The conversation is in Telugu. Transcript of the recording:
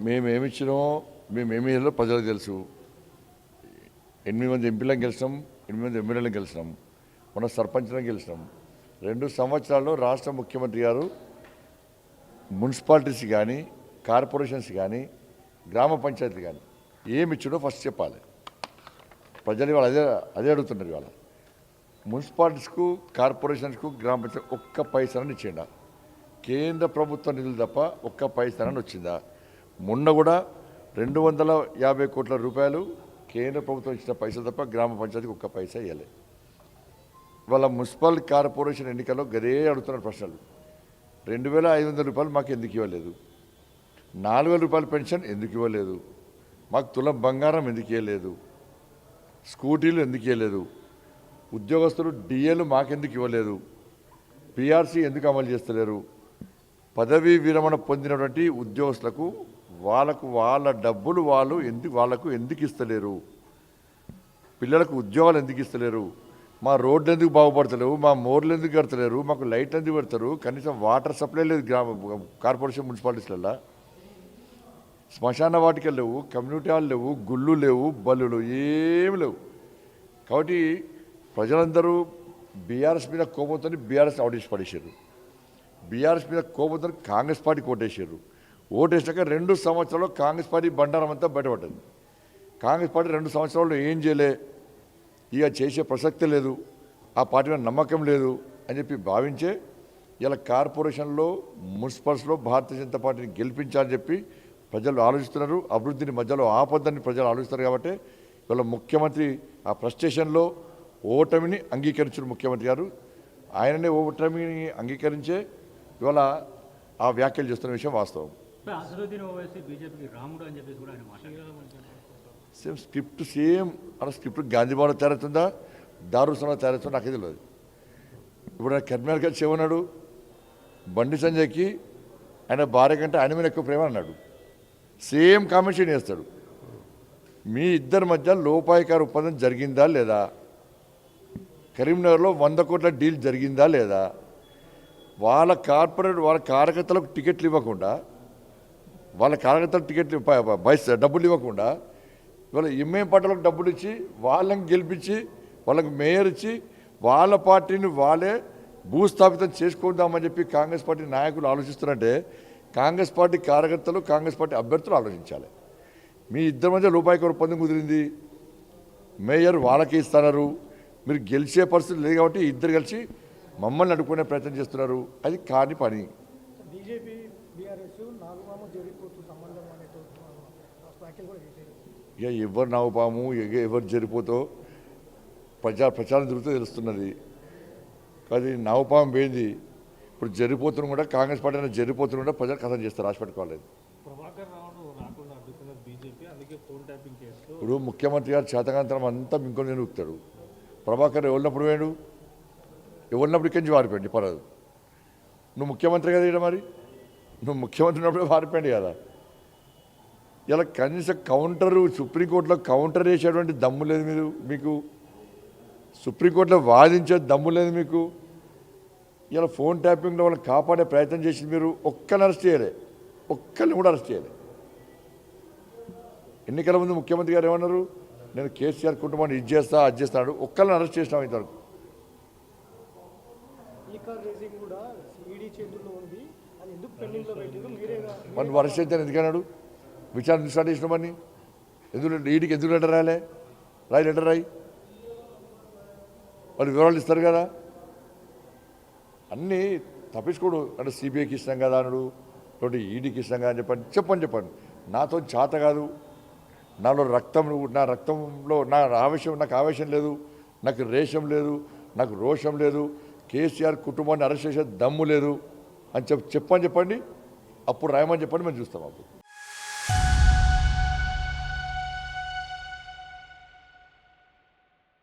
మేమేమిచ్చినామో మేమేమి ఇవ్వాలో ప్రజలకు తెలుసు. 8 మంది ఎంపీలను గెలిచినాం, 8 మంది ఎమ్మెల్యేలను గెలిచినాం, మన సర్పంచ్లను గెలిచినాం. 2 సంవత్సరాల్లో రాష్ట్ర ముఖ్యమంత్రి గారు మున్సిపాలిటీస్ కానీ, కార్పొరేషన్స్ కానీ, గ్రామ పంచాయతీలు కానీ ఏమి ఇచ్చాడో ఫస్ట్ చెప్పాలి. ప్రజలు ఇవాళ అదే అడుగుతున్నారు. ఇవాళ మున్సిపాలిటీస్కు, కార్పొరేషన్స్కు, గ్రామ పంచాయతీ ఒక్క పైసానని ఇచ్చిండా? కేంద్ర ప్రభుత్వ నిధులు తప్ప ఒక్క పైసానని వచ్చిందా? మొన్న కూడా 250 కోట్ల రూపాయలు కేంద్ర ప్రభుత్వం ఇచ్చిన పైసలు తప్ప గ్రామ పంచాయతీకి ఒక్క పైసా ఇవ్వలే. ఇవాళ మున్సిపల్ కార్పొరేషన్ ఎన్నికల్లో గదే అడుగుతున్నారు ప్రశ్నలు. 2500 రూపాయలు మాకు ఎందుకు ఇవ్వలేదు? 4000 రూపాయల పెన్షన్ ఎందుకు ఇవ్వలేదు? మాకు తులం బంగారం ఎందుకు ఇవ్వలేదు? స్కూటీలు ఎందుకు ఇవ్వలేదు? ఉద్యోగస్తులు డిఏలు మాకెందుకు ఇవ్వలేదు? పిఆర్సీ ఎందుకు అమలు చేస్తలేరు? పదవీ విరమణ పొందినటువంటి ఉద్యోగస్తులకు వాళ్ళ డబ్బులు వాళ్ళకు ఎందుకు ఇస్తలేరు? పిల్లలకు ఉద్యోగాలు ఎందుకు ఇస్తలేరు? మా రోడ్లు ఎందుకు బాగుపడతలేవు? మా మోర్లు ఎందుకు కడతలేరు? మాకు లైట్లు ఎందుకు పెడతారు? కనీసం వాటర్ సప్లై లేదు కార్పొరేషన్ మున్సిపాలిటీస్లలో. శ్మశాన వాటికలు లేవు, కమ్యూనిటీ హాల్ లేవు, గుళ్ళు లేవు, బల్లులు ఏమి లేవు. కాబట్టి ప్రజలందరూ బీఆర్ఎస్ మీద కోపంతో బీఆర్ఎస్ అవుట్ చేసి పడేసారు. బీఆర్ఎస్ మీద కోపంతో కాంగ్రెస్ పార్టీకి ఓటేసారు. ఓటేసాక 2 సంవత్సరాల్లో కాంగ్రెస్ పార్టీ బండారం అంతా బయటపడ్డది. కాంగ్రెస్ పార్టీ 2 సంవత్సరాల్లో ఏం చేయలే, ఇక చేసే ప్రసక్తి లేదు, ఆ పార్టీ మీద నమ్మకం లేదు అని చెప్పి భావించే ఇలా కార్పొరేషన్లో, మున్సిపల్స్లో భారతీయ జనతా పార్టీని గెలిపించాలని చెప్పి ప్రజలు ఆలోచిస్తున్నారు. అభివృద్ధిని మధ్యలో ఆపొద్దని ప్రజలు ఆలోచిస్తారు. కాబట్టి ఇవాళ ముఖ్యమంత్రి ఆ ఫ్రస్ట్రేషన్లో ఓటమిని అంగీకరించిన ముఖ్యమంత్రి గారు ఆయననే ఓటమిని అంగీకరించే ఇవాళ ఆ వ్యాఖ్యలు చేస్తున్న విషయం వాస్తవం. సేమ్ స్క్రిప్ట్ అలా స్క్రిప్ట్ గాంధీభవన్లో తయారవుతుందా, దారుసంలో తయారవుతుందా నాకే తెలియదు. ఇప్పుడు కర్నాటక గారు ఏమన్నాడు? బండి సంజయ్కి ఆయన భార్య కంటే ఆయన మీద ఎక్కువ ప్రేమ అన్నాడు. సేమ్ కామెంట్స్ చేస్తాడు. మీ ఇద్దరి మధ్య లోపాయికార ఒప్పందం జరిగిందా లేదా? కరీంనగర్లో 100 కోట్ల డీల్ జరిగిందా లేదా? వాళ్ళ కార్యకర్తలకు టికెట్లు ఇవ్వకుండా, వాళ్ళ కార్యకర్తలకు టికెట్లు డబ్బులు ఇవ్వకుండా ఇవాళ ఎంఏం పార్టీలకు డబ్బులు ఇచ్చి వాళ్ళని గెలిపించి వాళ్ళకి మేయర్ ఇచ్చి వాళ్ళ పార్టీని వాళ్ళే భూస్థాపితం చేసుకుందామని చెప్పి కాంగ్రెస్ పార్టీ నాయకులు ఆలోచిస్తున్నారంటే కాంగ్రెస్ పార్టీ కార్యకర్తలు, కాంగ్రెస్ పార్టీ అభ్యర్థులు ఆలోచించాలి. మీ ఇద్దరి మధ్య రూపాయికి ఒప్పందం కుదిరింది, మేయర్ వాళ్ళకి ఇస్తున్నారు, మీరు గెలిచే పరిస్థితి లేదు కాబట్టి ఇద్దరు కలిసి మమ్మల్ని అడుక్కునే ప్రయత్నం చేస్తున్నారు. అది కాని పని. ఇక ఎవరు నాగుపాము, ఎవరు జరిపోతో ప్రచారం తిరుగుతూ తెలుస్తున్నది. కానీ నాగుపాము పోయింది. ఇప్పుడు జరిపోతున్న కూడా కాంగ్రెస్ పార్టీ జరిపోతున్న కూడా ప్రజలు కథం చేస్తారు, రాసి పెట్టుకోలేదు. ఇప్పుడు ముఖ్యమంత్రి గారు చేతకాంతరం అంతా ఇంకొని నిలుపుతాడు. ప్రభాకర్ ఎవరినప్పుడు వేడు, ఎవరినప్పుడు ఇక్కడి నుంచి వారిపోయింది పర్వాలేదు. నువ్వు ముఖ్యమంత్రి కదా ఇక్కడ, మరి నువ్వు ముఖ్యమంత్రి ఉన్నప్పుడే వారిపోయింది కదా. ఇలా కనీసం సుప్రీంకోర్టులో కౌంటర్ వేసేటువంటి దమ్ము లేదు మీకు. సుప్రీంకోర్టులో వాదించే దమ్ము లేదు మీకు. ఇలా ఫోన్ ట్యాపింగ్లో వాళ్ళని కాపాడే ప్రయత్నం చేసి మీరు ఒక్కరిని అరెస్ట్ చేయలే, ఒక్కరిని కూడా అరెస్ట్ చేయలే. ఎన్నికల ముందు ముఖ్యమంత్రి గారు ఏమన్నారు? నేను కేసీఆర్ కుటుంబాన్ని ఇది చేస్తా, అది చేస్తాడు. ఒక్కరిని అరెస్ట్ చేసినాం ఇంతవరకు. మరి అరెస్ట్ అయితే ఎందుకన్నాడు? విచారణ స్టార్ట్ చేసినామని ఎందుకు ఈడీకి ఎందుకు లెటర్ రాయలే? లెటర్ రాయి, వాళ్ళు వివరాలు ఇస్తారు కదా. అన్నీ తప్పించుకోడు. అంటే సిబిఐకి ఇష్టం కదా అనడు, లేకపోతే ఈడీకి ఇష్టం కదా అని చెప్పండి. నాతో చేత కాదు, నాలో నా రక్తంలో నాకు ఆవేశం లేదు, నాకు రేషం లేదు, నాకు రోషం లేదు, కేసీఆర్ కుటుంబాన్ని అరెస్ట్ చేసే దమ్ము లేదు అని చెప్పండి. అప్పుడు రాయమని చెప్పండి, మేము చూస్తాం అప్పుడు.